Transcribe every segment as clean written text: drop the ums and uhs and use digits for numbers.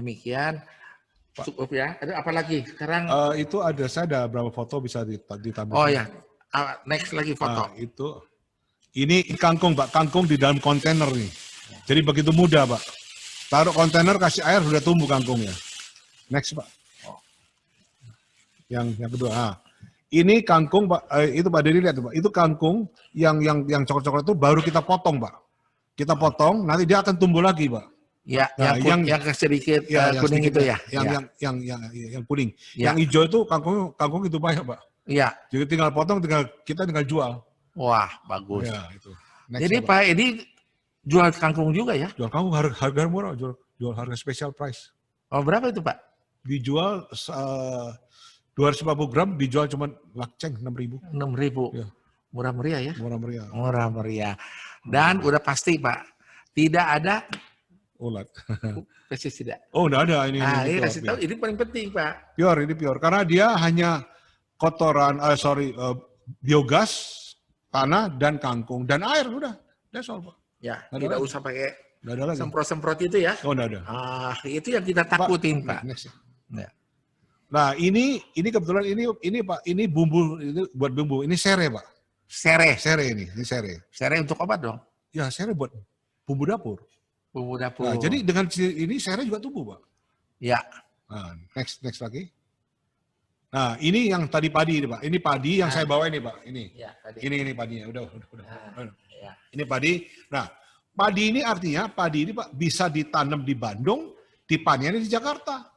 Demikian cukup ya. Ada apa lagi? Sekarang itu saya ada berapa foto bisa ditambah. oh ya, next lagi foto. Ini kangkung, Pak. Kangkung di dalam kontainer nih. Jadi begitu mudah, Pak. Taruh kontainer, kasih air, sudah tumbuh kangkungnya. Next, Pak. Yang kedua. Ini kangkung, Pak. Itu Pak Dedi lihat, Pak. Itu kangkung yang coklat-coklat itu baru kita potong, Pak. Kita potong, nanti dia akan tumbuh lagi, Pak. Ya, nah, yang sedikit kuning sedikit, itu ya. Yang kuning. Ya. Yang hijau itu kangkung itu banyak, Pak. Iya. Jadi tinggal potong, kita tinggal jual. Wah, bagus. Ya, itu. Jadi Pak Edi jual kangkung juga ya? Jual kangkung harga murah, jual harga special price. Oh, berapa itu, Pak? Dijual 250 gram, dijual cuma lakceng 6.000. 6.000. Ya. Murah meriah ya? Murah meriah. Murah meriah. Dan udah pasti, Pak, tidak ada ulat. pestisida. Oh, enggak ada ini. Nah, ini kasih tahu, ini paling penting, Pak. Ini pure. Karena dia hanya kotoran, biogas, tanah, dan kangkung. Dan air, udah. That's all, Pak. Ya, tidak usah pakai ada semprot-semprot itu ya. Oh, enggak ada. Itu yang kita takutin, Pak. Next. Ya. Nah, ini kebetulan ini Pak, ini bumbu, ini buat bumbu. Ini serai, Pak. Serai ini serai. Serai untuk obat dong? Ya, serai buat bumbu dapur. Bumbu dapur. Nah, jadi dengan ini serai juga tumbuh, Pak. Ya. Nah, next lagi. Nah, ini yang tadi padi ini, Pak. Ini padi yang saya bawa ini, Pak. Ini. Ya, ini padinya. Udah. Ya. Ini padi. Nah, padi ini artinya padi ini, Pak, bisa ditanam di Bandung, dipanen di Jakarta.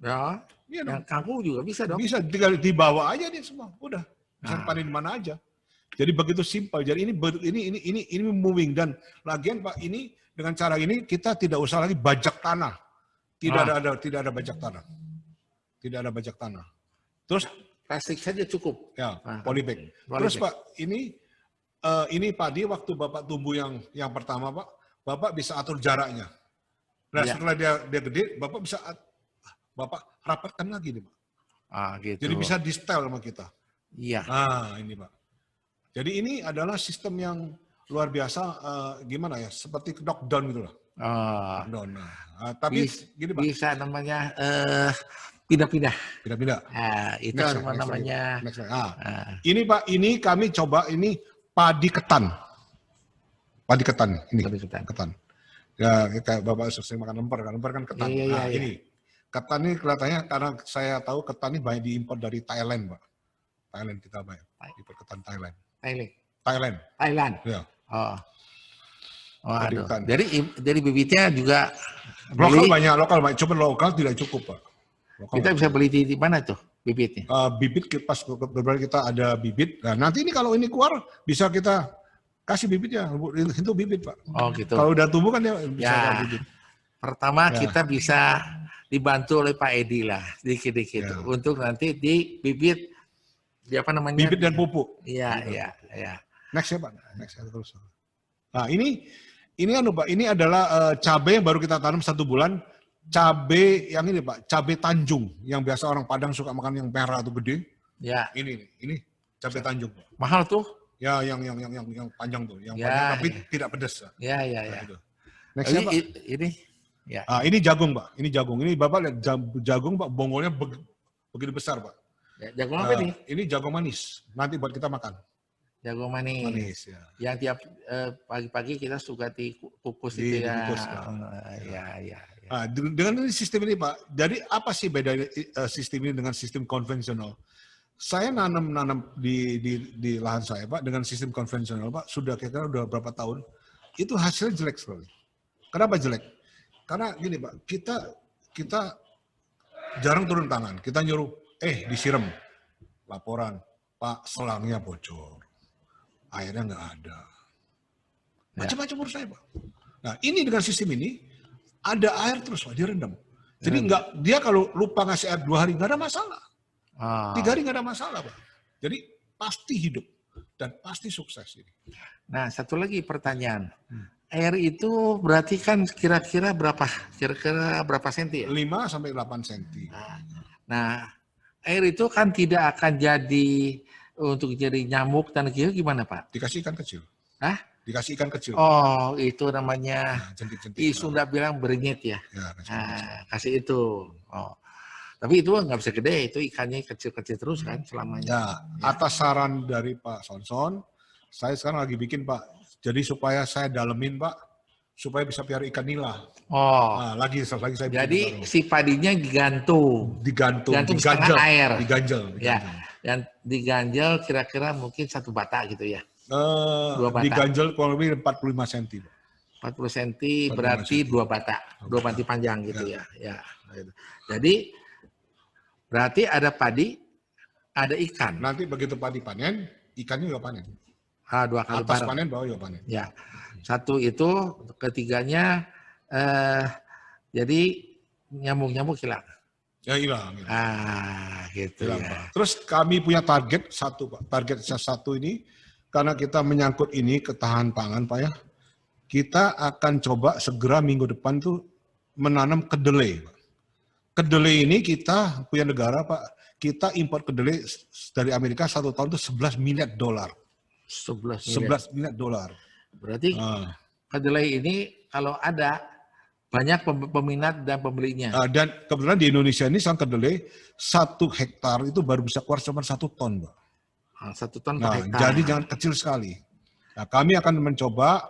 Ya. Yang kangkung juga bisa dong. Bisa, tinggal dibawa aja dia semua. Udah. Bisa panen di mana aja. Jadi begitu simpel. Jadi ini moving, dan lagian Pak, ini dengan cara ini kita tidak usah lagi bajak tanah. Tidak ada bajak tanah. Tidak ada bajak tanah. Terus plastik saja cukup. Ya, polybag. Terus Pak, ini padi waktu Bapak tumbuh yang pertama, Pak, Bapak bisa atur jaraknya. Nah, setelah dia gede, Bapak rapatkan lagi nih, Pak. Gitu. Jadi bisa di-style sama kita. Iya. Nah, ini Pak. Jadi ini adalah sistem yang luar biasa, gimana ya, seperti knockdown gitu lah. Knockdown. Nah, tapi gini Pak. Bisa namanya pindah-pindah. Itu namanya. Ini Pak, ini kami coba ini padi ketan. Padi ketan ini. Ketan. Ya, kayak Bapak sering makan lemper kan ketan. Ini. Ketan ini kelihatannya karena saya tahu ketan ini banyak diimpor dari Thailand, Pak. Thailand kita banyak. Impor ketan Thailand. Thailand. Ya. Aduh. Jadi bibitnya juga lokal banyak. Cuma lokal tidak cukup, Pak. Kita bisa beli di mana tuh bibitnya? Bibit pas kita ada bibit. Nah, nanti ini kalau ini keluar bisa kita kasih bibitnya. Itu bibit, Pak. Oh, gitu. Kalau udah tumbuh kan dia bisa bibit. Pertama kita bisa dibantu oleh Pak Edi lah sedikit-sedikit untuk nanti di bibit bibit dan pupuk. Iya. Next ya, Pak. Next terus. Nah, ini Pak, ini adalah cabai yang baru kita tanam 1 bulan. Cabai yang ini, Pak, cabai Tanjung yang biasa orang Padang suka makan, yang merah atau gede. Ya. Ini cabai Tanjung, Pak. Mahal tuh? Ya, yang panjang tuh, yang panjang tapi tidak pedas. Ya. Gitu. Next ya, Pak. Ini. Ya. Ini jagung, Pak. Ini jagung. Ini Bapak lihat jagung, Pak, bonggolnya begitu besar, Pak. Ya, jagung apa nih? Ini jagung manis. Nanti buat kita makan. Jagung manis. Ya. Yang tiap pagi-pagi kita suka dikukus itu ya. Dikukus, Ya. Nah, dengan sistem ini, Pak, jadi apa sih beda sistem ini dengan sistem konvensional? Saya nanam di lahan saya, Pak, dengan sistem konvensional, Pak, sudah kira-kira udah berapa tahun, itu hasilnya jelek sekali. Kenapa jelek? Karena gini, Pak, kita jarang turun tangan. Kita nyuruh, disiram. Laporan, Pak, selangnya bocor. Airnya nggak ada. Macam-macam urus saya, Pak. Nah, ini dengan sistem ini, ada air terus, Pak, direndam. Jadi dia kalau lupa ngasih air 2 hari, nggak ada masalah. 3 hari nggak ada masalah, Pak. Jadi pasti hidup dan pasti sukses ini. Nah, satu lagi pertanyaan. Air itu berarti kan kira-kira berapa senti ya? 5 sampai 8 senti. Nah, air itu kan tidak akan jadi untuk jadi nyamuk dan kecil, gimana, Pak? Dikasih ikan kecil. Hah? Dikasih ikan kecil. Oh, itu namanya Nah, jentik-jentik. di Sunda bilang beringit ya. Ya, kecil. Nah, kasih itu. Oh. Tapi itu nggak bisa gede, itu ikannya kecil-kecil terus kan selamanya. Ya, atas saran dari Pak Sonson, saya sekarang lagi bikin Pak. Jadi supaya saya dalemin Pak, supaya bisa piara ikan nila. Oh, Nah, lagi saya bikin jadi baru. si padinya digantung Digantung setengah air. diganjel. Ya, dan diganjel kira-kira mungkin 1 bata gitu ya. 2 bata. Diganjel kurang lebih 45 cm. 40 cm berarti 2 bata, 2 panti panjang gitu ya. Ya. Jadi berarti ada padi, ada ikan. Nanti begitu padi panen, ikannya juga panen. 2 kali Atas bareng. panen, bawah juga panen. Ya, satu itu, ketiganya jadi nyamuk-nyamuk hilang. Ya hilang. Gitu Hilang, ya. Pak. Terus kami punya target satu, Pak. Target satu ini, karena kita menyangkut ini ketahanan pangan, Pak ya. Kita akan coba segera minggu depan tuh menanam kedelai, Pak. Kedelai ini kita punya negara, Pak. Kita impor kedelai dari Amerika 1 tahun itu $11 miliar. 11 miliar. 11 miliar dolar. Berarti kedelai ini kalau ada banyak peminat dan pembelinya. Dan kebetulan di Indonesia ini sang kedelai 1 hektar itu baru bisa keluar cuma 1 ton, Pak. 1 ton per hektar. Jadi jangan kecil sekali. Nah, kami akan mencoba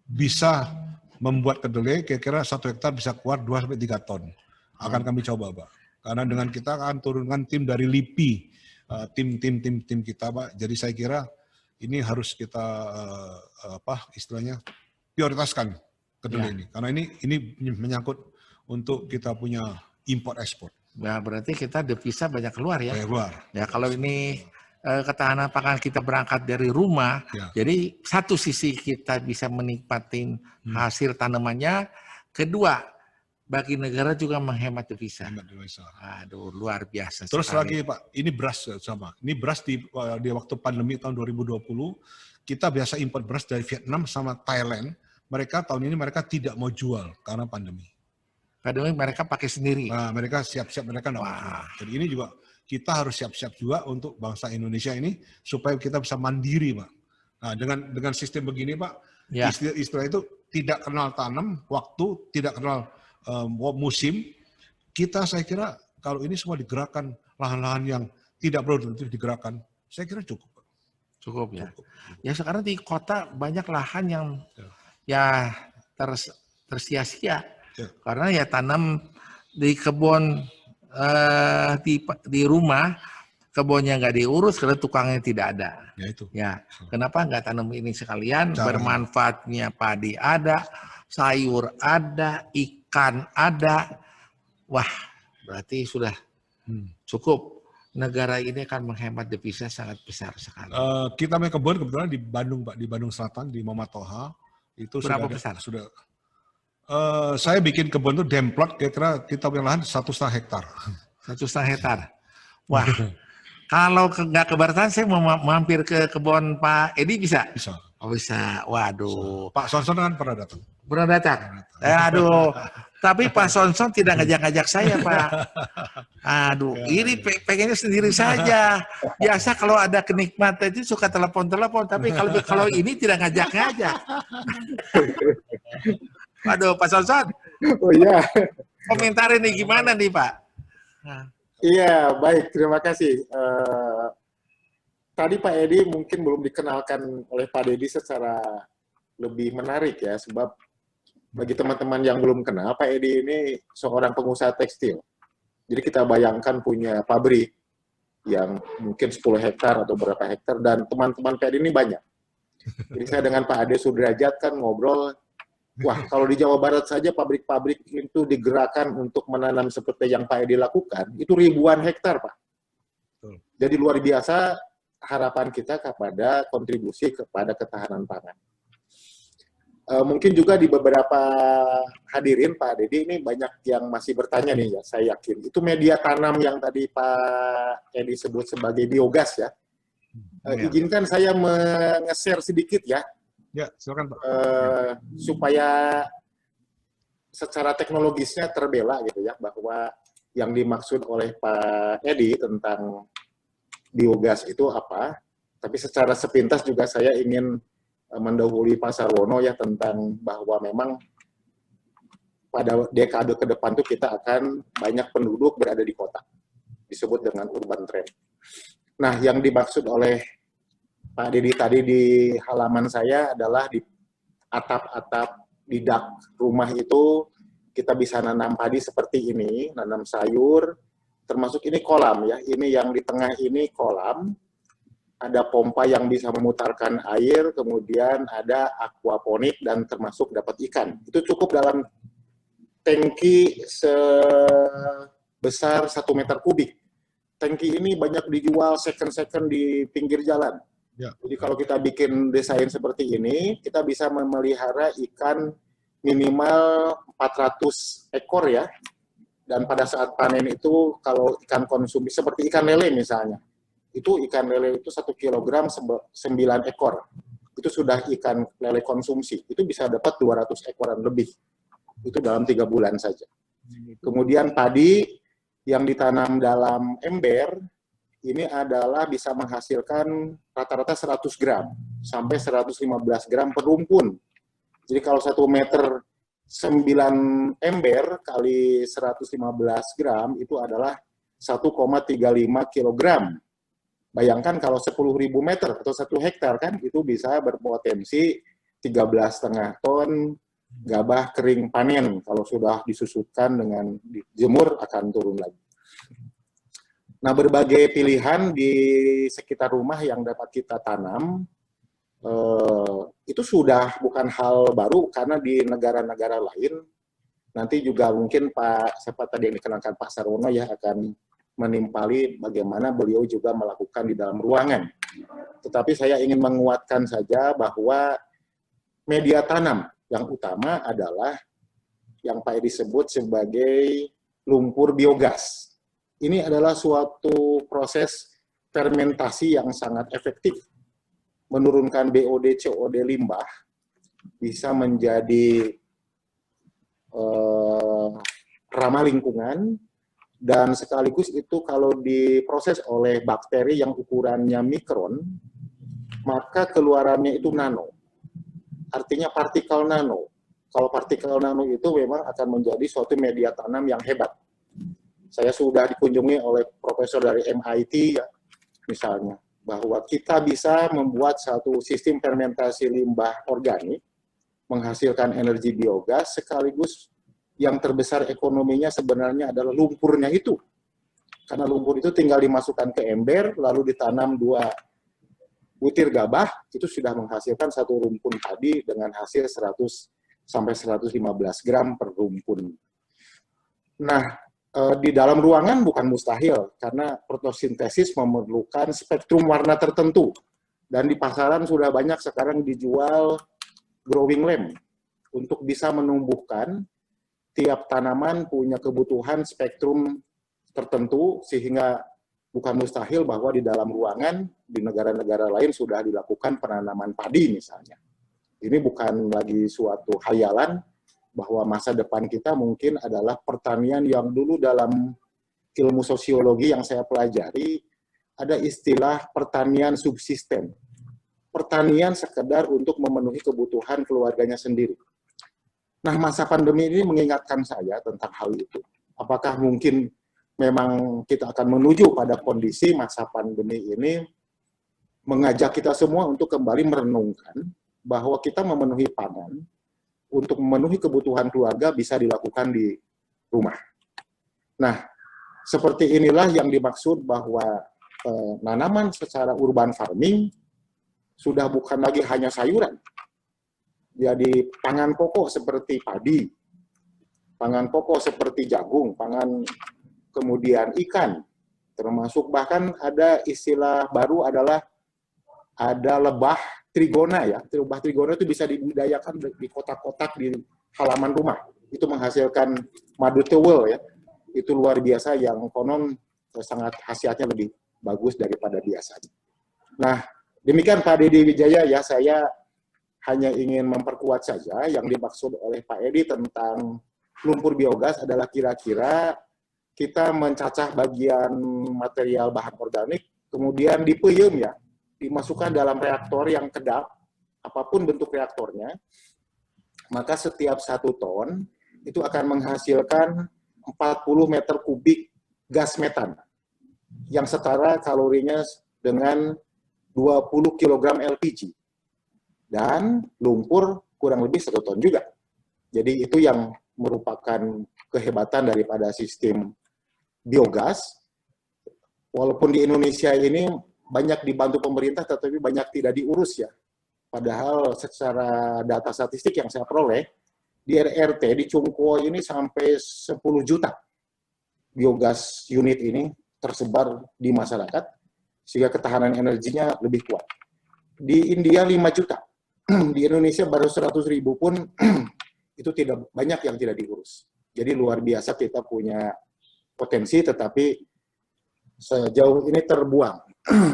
bisa membuat kedelai kira-kira 1 hektar bisa keluar 2-3 ton. Akan kami coba, Pak. Karena dengan kita akan turunkan tim dari LIPI, tim kita, Pak. Jadi saya kira ini harus kita istilahnya prioritaskan kedelai ini. Karena ini menyangkut untuk kita punya import ekspor. Nah, berarti kita devisa banyak keluar ya. Banyak keluar. Ya kalau ini ketahanan pangan kita berangkat dari rumah, jadi satu sisi kita bisa menikmatin hasil tanamannya, kedua bagi negara juga menghemat devisa. Aduh, luar biasa. Terus sekali. lagi Pak, ini beras sama. Ini beras di waktu pandemi tahun 2020, kita biasa impor beras dari Vietnam sama Thailand. Mereka tahun ini mereka tidak mau jual karena pandemi. Pandemi mereka pakai sendiri. Nah, mereka siap-siap, mereka nggak mau jual. Jadi ini juga kita harus siap-siap juga untuk bangsa Indonesia ini supaya kita bisa mandiri, Pak. Nah, dengan sistem begini, Pak, istilah itu tidak kenal tanam, waktu, tidak kenal musim, kita saya kira kalau ini semua digerakkan, lahan-lahan yang tidak produktif digerakkan, saya kira cukup. Cukup ya. Ya sekarang di kota banyak lahan yang ya tersia-sia karena ya tanam di kebun di rumah, kebunnya nggak diurus karena tukangnya tidak ada. Ya itu. Ya, kenapa nggak tanam ini sekalian? Bermanfaatnya padi ada, sayur ada, ikan ada. Wah, berarti sudah cukup. Negara ini akan menghemat devisa sangat besar sekali. Kita punya kebun kebetulan di Bandung, Pak, di Bandung Selatan, di Mamatoha. Itu berapa besar? Saya bikin kebun itu demplot, kira-kira kita punya lahan 1,5 hektar. 1,5 hektar. Wah, kalau nggak keberatan saya mau mampir ke kebun Pak Edi bisa? Bisa. Oh bisa. Waduh. Pak Sonson kan pernah datang. Pernah datang. Aduh. Tapi Pak Sonson tidak ngajak-ngajak saya, Pak. Aduh, ini pengennya sendiri saja. Biasa kalau ada kenikmatan itu suka telepon-telepon, tapi kalau ini tidak ngajak-ngajak. Waduh, Pak Sonson. Oh iya. Komentar ini gimana nih, Pak? Iya, baik. Terima kasih. Tadi Pak Edi mungkin belum dikenalkan oleh Pak Dedi secara lebih menarik ya, sebab bagi teman-teman yang belum kenal, Pak Edi ini seorang pengusaha tekstil. Jadi kita bayangkan punya pabrik yang mungkin 10 hektar atau berapa hektar, dan teman-teman Pak Edi ini banyak. Jadi saya dengan Pak Ade Sudrajat kan ngobrol, wah kalau di Jawa Barat saja pabrik-pabrik itu digerakkan untuk menanam seperti yang Pak Edi lakukan, itu ribuan hektar, Pak. Jadi luar biasa harapan kita kepada kontribusi kepada ketahanan pangan. Mungkin juga di beberapa hadirin Pak Dedi ini banyak yang masih bertanya nih ya, saya yakin. Itu media tanam yang tadi Pak Edi sebut sebagai biogas ya. Izinkan saya nge-share sedikit ya. Ya, silakan Pak. Supaya secara teknologisnya terbela gitu ya, bahwa yang dimaksud oleh Pak Edi tentang biogas itu apa. Tapi secara sepintas juga saya ingin mendahului Pak Sarwono ya tentang bahwa memang pada dekade ke depan tuh kita akan banyak penduduk berada di kota, disebut dengan urban trend. Nah, yang dimaksud oleh Pak Dedi tadi di halaman saya adalah di atap-atap di dak rumah itu kita bisa nanam padi seperti ini, nanam sayur, termasuk ini kolam ya. Ini yang di tengah ini kolam, ada pompa yang bisa memutarkan air, kemudian ada aquaponik dan termasuk dapat ikan. Itu cukup dalam tangki sebesar 1 meter kubik. Tangki ini banyak dijual second-second di pinggir jalan. Ya. Jadi kalau kita bikin desain seperti ini, kita bisa memelihara ikan minimal 400 ekor ya. Dan pada saat panen itu, kalau ikan konsumsi seperti ikan lele misalnya, itu ikan lele itu 1 kilogram 9 ekor. Itu sudah ikan lele konsumsi. Itu bisa dapat 200 ekoran lebih. Itu dalam 3 bulan saja. Kemudian padi yang ditanam dalam ember, ini adalah bisa menghasilkan rata-rata 100 gram sampai 115 gram per rumpun. Jadi kalau 1 meter 9 ember kali 115 gram itu adalah 1,35 kilogram. Bayangkan kalau 10.000 meter atau 1 hektar kan itu bisa berpotensi 13,5 ton gabah kering panen. Kalau sudah disusutkan dengan dijemur akan turun lagi. Nah, berbagai pilihan di sekitar rumah yang dapat kita tanam itu sudah bukan hal baru karena di negara-negara lain nanti juga mungkin siapa tadi yang dikenalkan Pak Sarwono ya akan menimpali bagaimana beliau juga melakukan di dalam ruangan. Tetapi saya ingin menguatkan saja bahwa media tanam yang utama adalah yang Pak Edi sebut sebagai lumpur biogas. Ini adalah suatu proses fermentasi yang sangat efektif. Menurunkan BOD, COD limbah, bisa menjadi ramah lingkungan, dan sekaligus itu kalau diproses oleh bakteri yang ukurannya mikron, maka keluarannya itu nano. Artinya partikel nano. Kalau partikel nano itu memang akan menjadi suatu media tanam yang hebat. Saya sudah dikunjungi oleh profesor dari MIT ya, misalnya, bahwa kita bisa membuat satu sistem fermentasi limbah organik, menghasilkan energi biogas, sekaligus yang terbesar ekonominya sebenarnya adalah lumpurnya itu. Karena lumpur itu tinggal dimasukkan ke ember, lalu ditanam 2 butir gabah, itu sudah menghasilkan 1 rumpun padi dengan hasil 100 sampai 115 gram per rumpun. Nah, di dalam ruangan bukan mustahil, karena fotosintesis memerlukan spektrum warna tertentu. Dan di pasaran sudah banyak sekarang dijual growing lamp, untuk bisa menumbuhkan tiap tanaman punya kebutuhan spektrum tertentu, sehingga bukan mustahil bahwa di dalam ruangan, di negara-negara lain sudah dilakukan penanaman padi misalnya. Ini bukan lagi suatu khayalan, bahwa masa depan kita mungkin adalah pertanian yang dulu dalam ilmu sosiologi yang saya pelajari, ada istilah pertanian subsisten. Pertanian sekedar untuk memenuhi kebutuhan keluarganya sendiri. Nah, masa pandemi ini mengingatkan saya tentang hal itu. Apakah mungkin memang kita akan menuju pada kondisi masa pandemi ini mengajak kita semua untuk kembali merenungkan bahwa kita memenuhi pangan untuk memenuhi kebutuhan keluarga bisa dilakukan di rumah. Nah, seperti inilah yang dimaksud bahwa penanaman secara urban farming sudah bukan lagi hanya sayuran. Jadi pangan pokok seperti padi, pangan pokok seperti jagung, pangan kemudian ikan, termasuk bahkan ada istilah baru adalah ada lebah trigona ya. Lebah trigona itu bisa dibudidayakan di kotak-kotak di halaman rumah. Itu menghasilkan madu tewel ya. Itu luar biasa yang konon sangat khasiatnya lebih bagus daripada biasanya. Nah, demikian Pak Dedi Wijaya ya, saya hanya ingin memperkuat saja yang dimaksud oleh Pak Edi tentang lumpur biogas adalah kira-kira kita mencacah bagian material bahan organik, kemudian dipeyem ya, dimasukkan dalam reaktor yang kedap, apapun bentuk reaktornya, maka setiap 1 ton itu akan menghasilkan 40 meter kubik gas metan yang setara kalorinya dengan 20 kg LPG. Dan lumpur kurang lebih 1 ton juga. Jadi itu yang merupakan kehebatan daripada sistem biogas. Walaupun di Indonesia ini banyak dibantu pemerintah, tetapi banyak tidak diurus ya. Padahal secara data statistik yang saya peroleh, di RRT, di Cungkuo ini sampai 10 juta biogas unit ini tersebar di masyarakat, sehingga ketahanan energinya lebih kuat. Di India 5 juta. Di Indonesia baru 100.000 pun itu tidak banyak yang tidak diurus. Jadi luar biasa kita punya potensi, tetapi sejauh ini terbuang.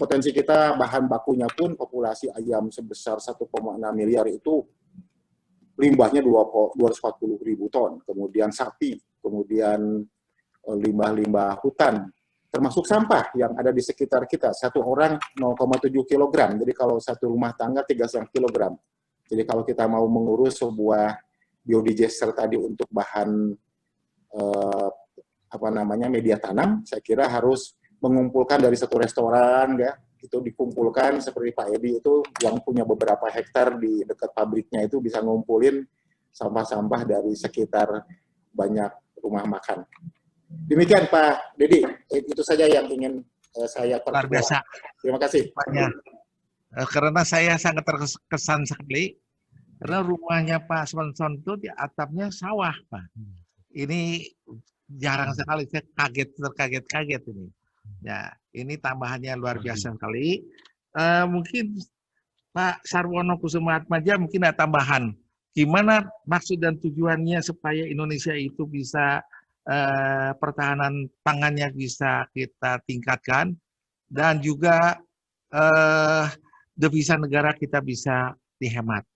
Potensi kita bahan bakunya pun populasi ayam sebesar 1,6 miliar itu limbahnya 240.000 ton. Kemudian sapi, kemudian limbah-limbah hutan, termasuk sampah yang ada di sekitar kita. 1 orang 0,7 kg. Jadi kalau 1 rumah tangga 3,5 kg. Jadi kalau kita mau mengurus sebuah biodigester tadi untuk bahan media tanam, saya kira harus mengumpulkan dari satu restoran, ya, itu dikumpulkan seperti Pak Edi itu yang punya beberapa hektar di dekat pabriknya itu bisa ngumpulin sampah-sampah dari sekitar banyak rumah makan. Demikian Pak Dedi, itu saja yang ingin saya Luar biasa. Terima kasih. Banyak. Karena saya sangat terkesan sekali, karena rumahnya Pak Svensson itu di atapnya sawah, Pak. Ini jarang sekali, saya terkaget-kaget ini. Ya, ini tambahannya luar biasa sekali. Mungkin Pak Sarwono Kusumaatmadja mungkin ada tambahan. Gimana maksud dan tujuannya supaya Indonesia itu bisa pertahanan pangannya bisa kita tingkatkan, dan juga devisa negara kita bisa dihemat.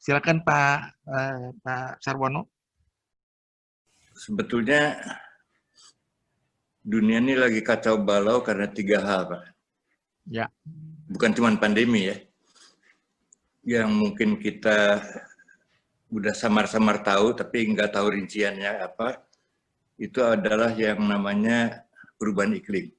Silakan Pak Sarwono. Sebetulnya dunia ini lagi kacau balau karena 3 hal, Pak. Ya. Bukan cuma pandemi ya. Yang mungkin kita udah samar-samar tahu, tapi nggak tahu rinciannya apa. Itu adalah yang namanya perubahan iklim.